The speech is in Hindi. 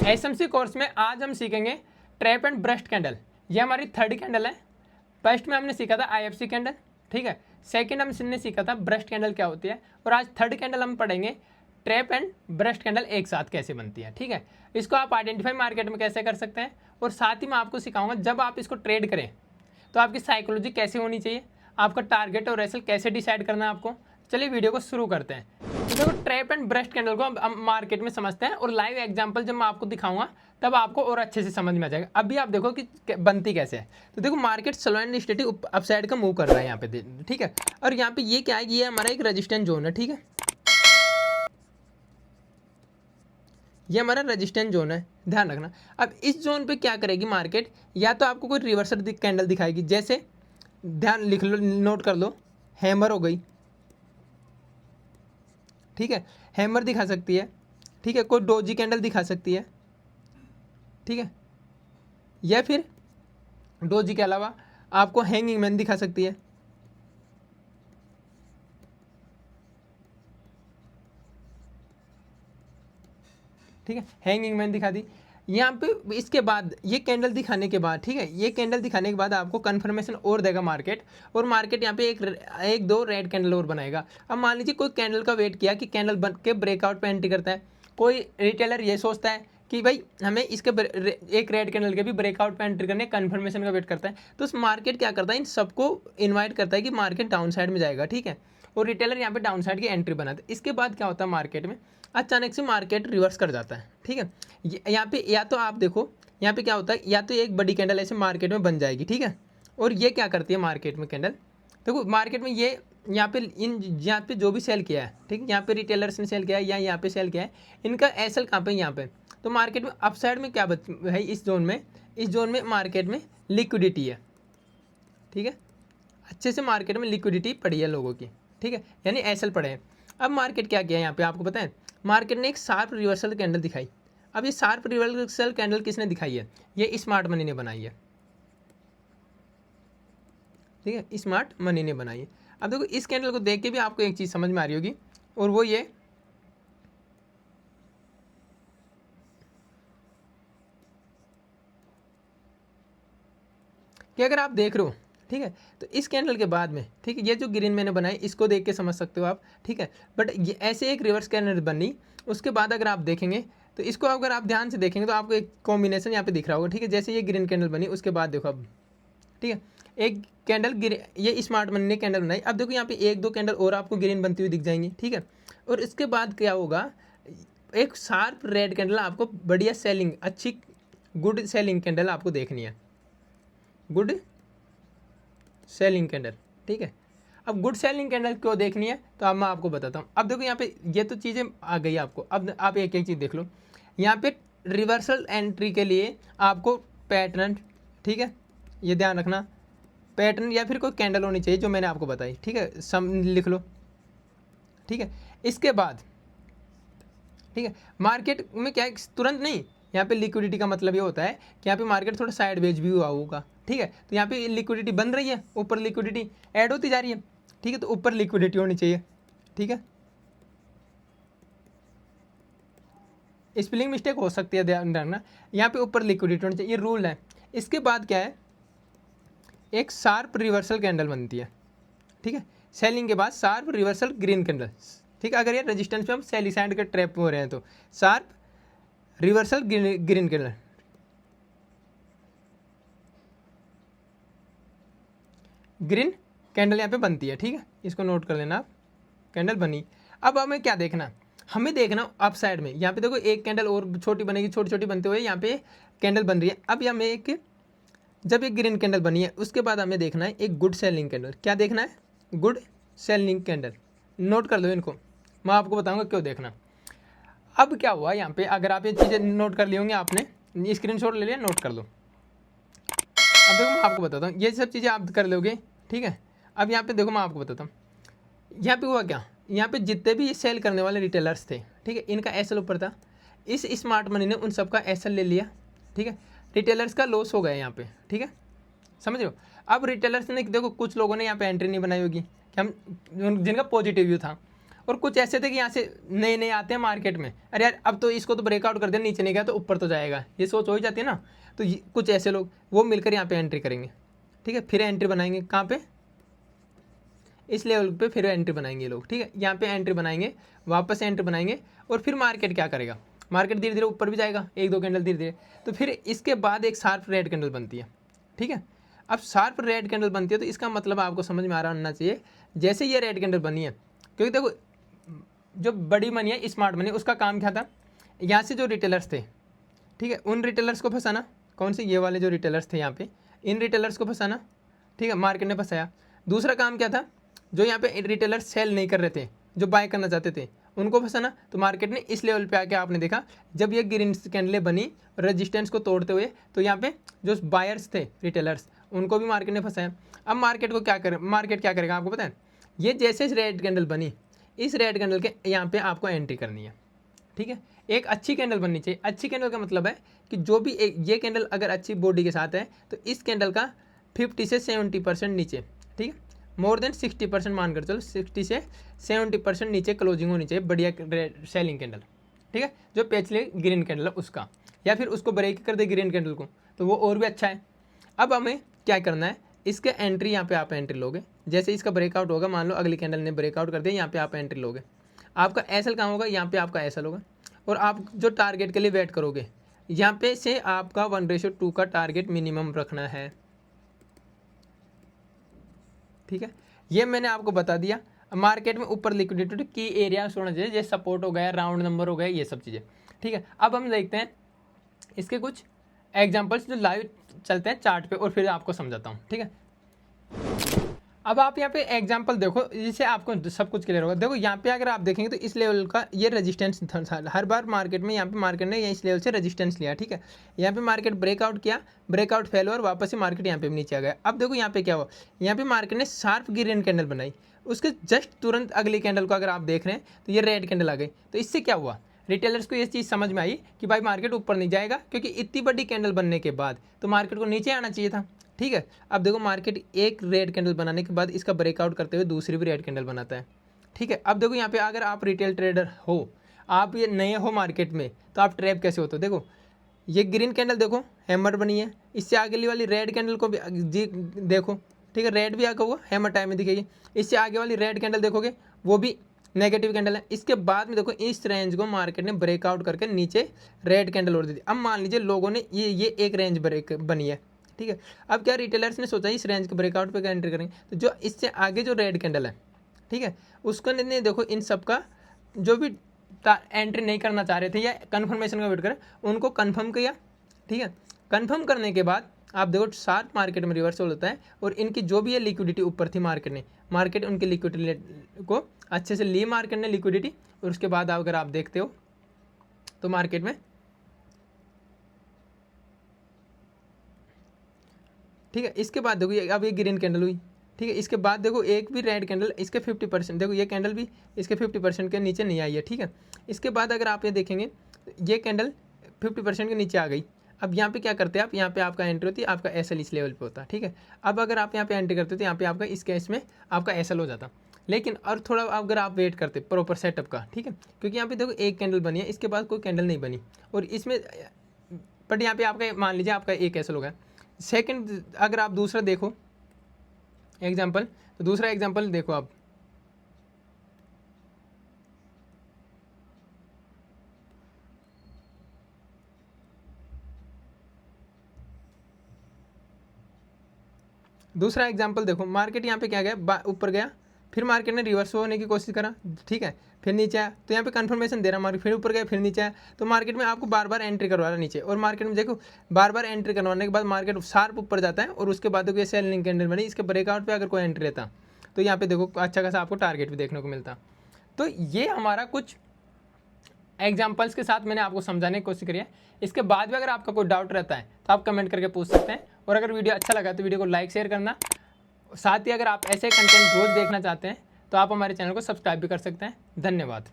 एसएमसी कोर्स में आज हम सीखेंगे ट्रैप एंड ब्रस्ट कैंडल। ये हमारी थर्ड कैंडल है। फर्स्ट में हमने सीखा था आईएफसी कैंडल, ठीक है। सेकंड हमने सीखा था ब्रस्ट कैंडल क्या होती है, और आज थर्ड कैंडल हम पढ़ेंगे ट्रैप एंड ब्रस्ट कैंडल एक साथ कैसे बनती है, ठीक है। इसको आप आइडेंटिफाई मार्केट में कैसे कर सकते हैं, और साथ ही मैं आपको सिखाऊंगा जब आप इसको ट्रेड करें तो आपकी साइकोलॉजी कैसे होनी चाहिए, आपका टारगेट और एसएल कैसे डिसाइड करना है आपको। चलिए वीडियो को शुरू करते हैं। तो देखो ट्रैप एंड ब्रस्ट कैंडल को हम मार्केट में समझते हैं, और लाइव एग्जांपल जब मैं आपको दिखाऊंगा तब आपको और अच्छे से समझ में आ जाएगा। अभी आप देखो कि बनती कैसे है। तो देखो market slow and steady upside का मूव कर रहा है यहाँ पे, ठीक है। और यहाँ पे ये क्या है, ये हमारा एक रेजिस्टेंस जोन है, ठीक है। ये हमारा रेजिस्टेंस जोन है, ध्यान रखना। अब इस जोन पे क्या करेगी मार्केट, या तो आपको कोई रिवर्सल कैंडल दिखाएगी, जैसे ध्यान लिख लो, नोट कर लो, हैमर हो गई, ठीक है, हैमर दिखा सकती है, ठीक है। कोई डोजी कैंडल दिखा सकती है, ठीक है। या फिर डोजी के अलावा आपको हैंगिंग मैन दिखा सकती है, ठीक है। हैंगिंग मैन दिखा दी यहाँ पे। इसके बाद ये कैंडल दिखाने के बाद, ठीक है, ये कैंडल दिखाने के बाद आपको कंफर्मेशन और देगा मार्केट, और मार्केट यहाँ पे एक दो रेड कैंडल और बनाएगा। अब मान लीजिए कोई कैंडल का वेट किया कि कैंडल बन के ब्रेकआउट पे एंट्री करता है, कोई रिटेलर ये सोचता है कि भाई हमें इसके एक रेड कैंडल के भी ब्रेकआउट पे एंट्री करने कंफर्मेशन का वेट करता है, तो उस मार्केट क्या करता है, इन सबको इन्वाइट करता है कि मार्केट डाउन साइड में जाएगा, ठीक है। और रिटेलर यहाँ पे डाउन साइड की एंट्री बनाता है। इसके बाद क्या होता है, मार्केट में अचानक से मार्केट रिवर्स कर जाता है, ठीक है। यहाँ पे या तो आप देखो यहाँ पे क्या होता है, या तो एक बड़ी कैंडल ऐसे मार्केट में बन जाएगी, ठीक है। और ये क्या करती है मार्केट में कैंडल, देखो मार्केट में ये यहाँ पे यहाँ पे जो भी सेल किया है, ठीक है, यहाँ पे रिटेलर्स ने सेल किया है या यहाँ पे सेल किया है, इनका एसएल कहाँ पे, यहाँ पे। तो मार्केट में अपसाइड में क्या है, इस जोन में मार्केट में लिक्विडिटी है, ठीक है। अच्छे से मार्केट में लिक्विडिटी पड़ी है लोगों की, ठीक है, यानी एसएल पड़े हैं। अब मार्केट क्या किया यहाँ पे आपको पता है, मार्केट ने एक शार्प रिवर्सल कैंडल दिखाई। अब ये शार्प रिवर्सल कैंडल किसने दिखाई है, ये स्मार्ट मनी ने बनाई है, ठीक है, स्मार्ट मनी ने बनाई है। अब देखो इस कैंडल को देख के भी आपको एक चीज़ समझ में आ रही होगी, और वो ये कि अगर आप देख रहे हो, ठीक है, तो इस कैंडल के बाद में, ठीक है, ये जो ग्रीन मैंने बनाई इसको देख के समझ सकते हो आप, ठीक है। बट ये ऐसे एक रिवर्स कैंडल बनी, उसके बाद अगर आप देखेंगे तो इसको अगर आप ध्यान से देखेंगे तो आपको एक कॉम्बिनेशन यहाँ पे दिख रहा होगा, ठीक है। जैसे ये ग्रीन कैंडल बनी, उसके बाद देखो अब, ठीक है, एक कैंडल ये स्मार्ट मनी ने कैंडल बनाई। अब देखो यहाँ पे एक दो कैंडल और आपको ग्रीन बनती हुई दिख जाएंगी, ठीक है। और इसके बाद क्या होगा, एक शार्प रेड कैंडल आपको बढ़िया सेलिंग, अच्छी गुड सेलिंग कैंडल आपको देखनी है, गुड सेलिंग कैंडल, ठीक है। अब गुड सेलिंग कैंडल क्यों देखनी है, तो अब मैं आपको बताता हूँ। अब देखो यहाँ पे ये तो चीज़ें आ गई आपको, अब आप एक एक चीज़ देख लो। यहाँ पे रिवर्सल एंट्री के लिए आपको पैटर्न, ठीक है, ये ध्यान रखना, पैटर्न या फिर कोई कैंडल होनी चाहिए जो मैंने आपको बताई, ठीक है, सम लिख लो, ठीक है। इसके बाद, ठीक है, मार्केट में क्या तुरंत नहीं, यहाँ पे लिक्विडिटी का मतलब ये होता है कि यहाँ पे मार्केट थोड़ा साइडवेज भी हुआ होगा, ठीक है। तो यहाँ पे लिक्विडिटी बन रही है, ऊपर लिक्विडिटी ऐड होती जा रही है, ठीक है। तो ऊपर लिक्विडिटी होनी चाहिए, ठीक है। स्पेलिंग मिस्टेक हो सकती है, ध्यान रखना, यहाँ पे ऊपर लिक्विडिटी होनी चाहिए, ये रूल है। इसके बाद क्या है, एक शार्प रिवर्सल कैंडल बनती है, ठीक है। सेलिंग के बाद शार्प रिवर्सल ग्रीन कैंडल, ठीक है। अगर ये रेजिस्टेंस पे हम सेल साइड के ट्रैप हो रहे हैं तो sharp reversal green candle, green candle यहाँ पे बनती है, ठीक है। इसको नोट कर लेना आप, कैंडल बनी। अब हमें क्या देखना, हमें देखना अप साइड में, यहाँ पे देखो एक कैंडल और छोटी बनेगी, छोटी छोटी बनते हुए यहाँ पे कैंडल बन रही है। अब हमें एक, जब एक ग्रीन कैंडल बनी है उसके बाद हमें देखना है एक गुड सेलिंग कैंडल। क्या देखना है, गुड सेलिंग कैंडल, नोट कर लो इनको, मैं आपको बताऊँगा क्यों देखना। अब क्या हुआ यहाँ पे, अगर आप ये चीज़ें नोट कर ली होंगी, आपने स्क्रीनशॉट ले लिया, नोट कर लो। अब देखो मैं आपको बताता हूँ, ये सब चीज़ें आप कर लोगे, ठीक है। अब यहाँ पे देखो मैं आपको बताता हूँ, यहाँ पे हुआ क्या, यहाँ पे जितने भी सेल करने वाले रिटेलर्स थे, ठीक है, इनका एसएल ऊपर था। इस स्मार्ट मनी ने उन सबका एसएल ले लिया, ठीक है। रिटेलर्स का लॉस हो गया यहाँ पे, ठीक है, समझ रहे हो। अब रिटेलर्स ने देखो कुछ लोगों ने यहाँ पे एंट्री नहीं बनाई होगी, कि हम जिनका पॉजिटिव व्यू था, और कुछ ऐसे थे कि यहाँ से नए नए आते हैं मार्केट में, अरे यार अब तो इसको तो ब्रेकआउट कर दिया, नीचे नहीं गया तो ऊपर तो जाएगा, ये सोच हो ही जाती है ना। तो कुछ ऐसे लोग वो मिलकर यहाँ पे एंट्री करेंगे, ठीक है, फिर एंट्री बनाएंगे कहाँ पे, इस लेवल पे फिर एंट्री बनाएंगे लोग, ठीक है, यहाँ पे एंट्री बनाएंगे, वापस एंट्री बनाएंगे, और फिर मार्केट क्या करेगा, मार्केट धीरे धीरे ऊपर भी जाएगा, एक दो कैंडल धीरे धीरे, तो फिर इसके बाद एक शार्प रेड कैंडल बनती है, ठीक है। अब शार्प रेड कैंडल बनती है तो इसका मतलब आपको समझ में आ रहा होना चाहिए, जैसे ये रेड कैंडल बनी है, क्योंकि देखो जो बड़ी मनी है स्मार्ट मनी, उसका काम क्या था, यहाँ से जो रिटेलर्स थे, ठीक है, उन रिटेलर्स को फंसाना, कौन से, ये वाले जो रिटेलर्स थे यहाँ पे, इन रिटेलर्स को फंसाना, ठीक है, मार्केट ने फंसाया। दूसरा काम क्या था, जो यहाँ पे रिटेलर्स सेल नहीं कर रहे थे, जो बाय करना चाहते थे, उनको फंसाना। तो मार्केट ने इस लेवल पे आके आपने देखा, जब ये ग्रीन कैंडलें बनी रेजिस्टेंस को तोड़ते हुए, तो यहाँ पे जो बायर्स थे रिटेलर्स, उनको भी मार्केट ने फंसाया। अब मार्केट को क्या करे, मार्केट क्या करेगा आपको पता है, ये जैसे रेड कैंडल बनी, इस रेड कैंडल के यहाँ पे आपको एंट्री करनी है, ठीक है। एक अच्छी कैंडल बननी चाहिए, अच्छी कैंडल का मतलब है कि जो भी ये कैंडल अगर अच्छी बॉडी के साथ है तो इस कैंडल का 50 से 70% नीचे, ठीक है, मोर देन 60% मानकर चलो, 60 से 70% नीचे क्लोजिंग होनी चाहिए, बढ़िया सेलिंग कैंडल, ठीक है, जो पिछले ग्रीन कैंडल है उसका, या फिर उसको ब्रेक कर दे ग्रीन कैंडल को, तो वो और भी अच्छा है। अब हमें क्या करना है, इसके एंट्री यहाँ पे आप एंट्री लोगे, जैसे इसका ब्रेकआउट होगा, मान लो अगली कैंडल ने ब्रेकआउट कर दिया, यहाँ पे आप एंट्री लोगे, आपका एसएल कहाँ होगा, यहाँ पे आपका एसएल होगा, और आप जो टारगेट के लिए वेट करोगे, यहाँ पे से आपका 1:2 का टारगेट मिनिमम रखना है, ठीक है। ये मैंने आपको बता दिया। मार्केट में ऊपर लिक्विडिटी की एरिया होना चाहिए, जैसे सपोर्ट हो गया, राउंड नंबर हो गया, ये सब चीज़ें, ठीक है। अब हम देखते हैं इसके कुछ एग्जांपल्स जो लाइव चलते हैं चार्ट पे, और फिर आपको समझाता हूँ, ठीक है। अब आप यहाँ पे एग्जांपल देखो, जिससे आपको सब कुछ क्लियर होगा। देखो यहाँ पे अगर आप देखेंगे तो इस लेवल का ये रेजिस्टेंस था, हर बार मार्केट में यहाँ पे मार्केट ने इस लेवल से रेजिस्टेंस लिया, ठीक है। यहाँ पे मार्केट ब्रेकआउट किया, ब्रेकआउट फेल हुआ और वापस से मार्केट यहाँ पे भी नीचे आ गया। अब देखो यहाँ पे क्या हुआ, यहाँ पे मार्केट ने शार्प ग्रीन कैंडल बनाई, उसके जस्ट तुरंत अगली कैंडल को अगर आप देख रहे हैं तो ये रेड कैंडल आ गई। तो इससे क्या हुआ, रिटेलर्स को ये चीज़ समझ में आई कि भाई मार्केट ऊपर नहीं जाएगा, क्योंकि इतनी बड़ी कैंडल बनने के बाद तो मार्केट को नीचे आना चाहिए था, ठीक है। अब देखो मार्केट एक रेड कैंडल बनाने के बाद इसका ब्रेकआउट करते हुए दूसरी भी रेड कैंडल बनाता है, ठीक है। अब देखो यहाँ पे अगर आप रिटेल ट्रेडर हो, आप ये नए हो मार्केट में, तो आप ट्रैप कैसे होते हो। देखो ये ग्रीन कैंडल देखो हैमर बनी है, इससे आगे वाली रेड कैंडल को भी जी देखो, ठीक है, रेड भी आगे हुआ हैमर टाइम में दिखेगी। इससे आगे वाली रेड कैंडल देखोगे वो भी नेगेटिव कैंडल है। इसके बाद में देखो इस रेंज को मार्केट ने ब्रेकआउट करके नीचे रेड कैंडल और दी थी। अब मान लीजिए लोगों ने ये एक रेंज ब्रेक बनी है, ठीक है। अब क्या रिटेलर्स ने सोचा इस रेंज के ब्रेकआउट पे एंट्री करेंगे, तो जो इससे आगे जो रेड कैंडल है, ठीक है, उसको ने देखो इन सब का जो भी एंट्री नहीं करना चाह रहे थे या कन्फर्मेशन का वेट करें, उनको कन्फर्म किया, ठीक है। कन्फर्म करने के बाद आप देखो शार्प मार्केट में रिवर्सल होता है, और इनकी जो भी है लिक्विडिटी ऊपर थी मार्केट उनकी लिक्विडिटी को अच्छे से ली मार्केट ने लिक्विडिटी, और उसके बाद अगर आप देखते हो तो मार्केट में, ठीक है, इसके बाद देखो अब ये ग्रीन कैंडल हुई, ठीक है। इसके बाद देखो एक भी रेड कैंडल, इसके 50%, देखो ये कैंडल भी इसके 50% के नीचे नहीं आई है, ठीक है। इसके बाद अगर आप ये देखेंगे ये कैंडल 50% के नीचे आ गई। अब यहाँ पे क्या करते हैं आप, यहाँ पे आपका एंट्री होती है, आपका एसएल इस लेवल पे होता है, ठीक है। अब अगर आप यहाँ पे एंट्री करते तो यहाँ पे आपका इस केस में आपका एसएल हो जाता, लेकिन और थोड़ा अगर आप वेट करते प्रॉपर सेटअप का, ठीक है, क्योंकि यहाँ पे देखो एक कैंडल बनी है, इसके बाद कोई कैंडल नहीं बनी, और इसमें बट यहाँ पे आपका मान लीजिए आपका एक एसएल होगा। सेकंड अगर आप दूसरा देखो एग्जांपल, तो दूसरा एग्जांपल देखो आप, दूसरा एग्जांपल देखो, मार्केट यहाँ पे क्या गया, ऊपर गया, फिर मार्केट ने रिवर्स होने की कोशिश करा, ठीक है, फिर नीचे आया, तो यहाँ पे कंफर्मेशन दे रहा मार्केट, फिर ऊपर गया, फिर नीचे आया, तो मार्केट में आपको बार बार एंट्री करवा रहा है नीचे, और मार्केट में देखो बार बार एंट्री करवाने के बाद मार्केट शार्प ऊपर जाता है, और उसके बाद देखो ये सेलिंग कैंडल बनी, इसके ब्रेकआउट पे अगर कोई एंट्री रहता तो यहाँ पे देखो अच्छा खासा आपको टारगेट भी देखने को मिलता। तो ये हमारा कुछ एग्जाम्पल्स के साथ मैंने आपको समझाने की कोशिश करी है। इसके बाद भी अगर आपका कोई डाउट रहता है तो आप कमेंट करके पूछ सकते हैं, और अगर वीडियो अच्छा लगा तो वीडियो को लाइक शेयर करना। साथ ही अगर आप ऐसे कंटेंट रोज देखना चाहते हैं तो आप हमारे चैनल को सब्सक्राइब भी कर सकते हैं। धन्यवाद।